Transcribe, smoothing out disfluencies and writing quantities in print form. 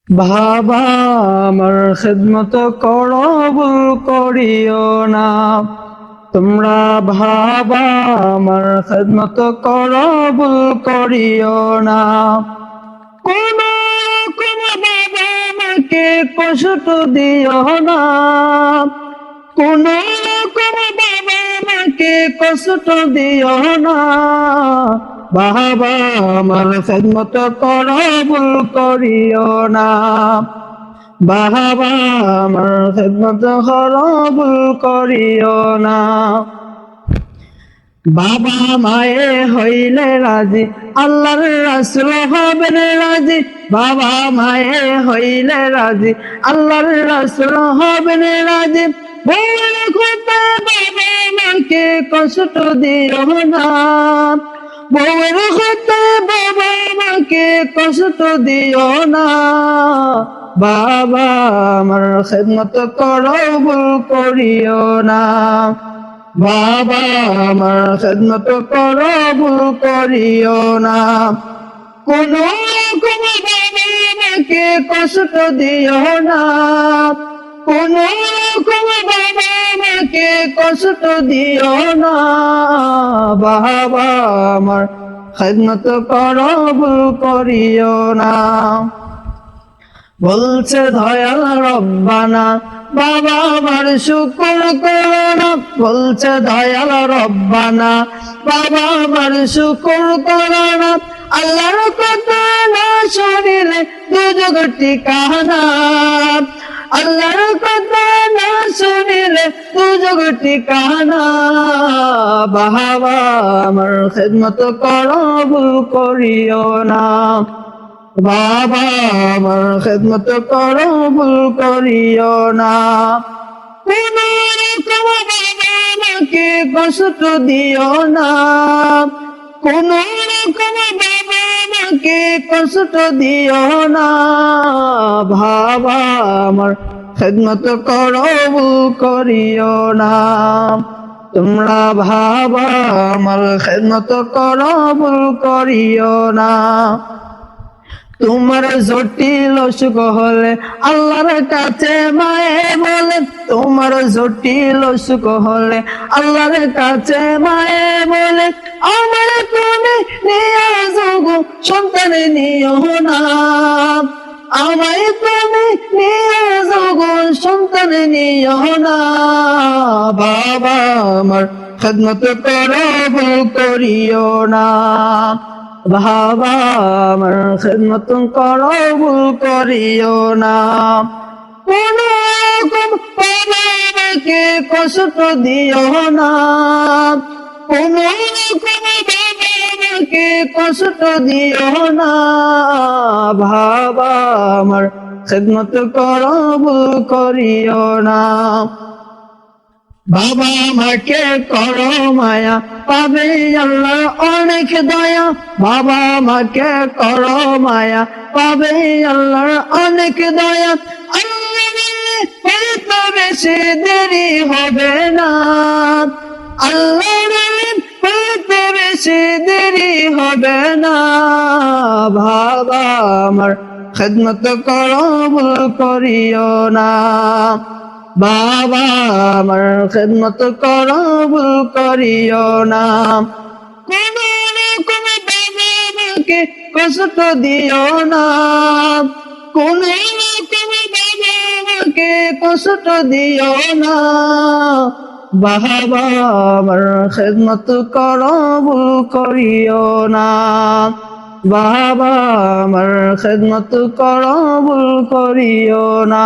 বাবা আমার খিদমত করো ভুল করিও না। তোমরা বাবা আমার খিদমত করো ভুল করিও না। কোন বাবা আমাকে কষ্ট দিও না। কোন বাবা আমাকে কষ্ট দিও না। বাবা আমার খিদমত করো ভুল করিও না। বাবা আমার খিদমত করো ভুল করিও না। বাবা মায়ে হইলে রাজি, আল্লাহর রাসূল হবেন রাজি। বাবা মায়ে হইলে রাজি, আল্লাহর রাসূল হবেন রাজি। বউয়ের কথা বাবা মাকে কষ্ট দিও না। বউয়ের কথা বাবা মাকে কষ্ট দিও না। বাবা আমার খিদমত করো ভুল করিও না। বাবা আমার খিদমত করো ভুল করিও না। কোন বাবা আমাকে কষ্ট দিও না। কোন বাবা আমাকে কষ্ট দিও না। বাবা আমার খিদমত করো ভুল করিও না। বলছে দয়াল রব্বানা, বাবা আমার শুকর করো না। বলছে দয়াল রব্বানা, বাবা আমার শুকর করো না। আল্লাহর কথা না শুনিলে দুজক ঠিকানা। আল্লাহর কথা না শুনিলে দুজক ঠিকানা। বাবা আমার খিদমত করো ভুল করিও না। বাবা আমার খিদমত করো ভুল করিও না। কোন বাবা আমাকে কষ্ট দিও না। কোন বাবা আমাকে কষ্ট দিও না। বাবা আমার খিদমত করো ভুল করিও না। তোমরা বাবা আমার খিদমত করো ভুল করিও না। তোমার জটিল অসুখ হলে আল্লাহর কাছে মায়ে বলে। তোমার জটিল অসুখ হলে আল্লাহর কাছে মায়ে বলে। আমার তুমি নিয়ে যোগ সন্তান নিও না। আমায় তুমি নিয়ে যোগ সন্তান নিও না। বাবা আমার খিদমত করো ভুল করিও না। বাবা আমার খিদমত করো ভুল করিও না। কোন বাবা আমাকে কষ্ট দিও না। কোন বাবা আমাকে কষ্ট দিও না। বাবা আমার খিদমত করো ভুল করিও না। বাবা মাকে করো মায়া, পাবে আল্লাহ অনেক দয়া। বাবা মাকে করো মায়া, পাবে আল্লাহর অনেক দয়া। আল্লাহ হয়তো বেশি দেরি হবে না। আল্লাহ হয়তো বেশি দেরি হবে না। বাবা আমার খিদমত করো ভুল করিও না। বাবা আমার খিদমত করো ভুল করিও না। কোন বাবা আমাকে কষ্ট দিও না। কোন বাবা আমাকে কষ্ট দিও না। বাবা আমার খিদমত করো ভুল করিও না। বাবা আমার খিদমত করো ভুল করিও না।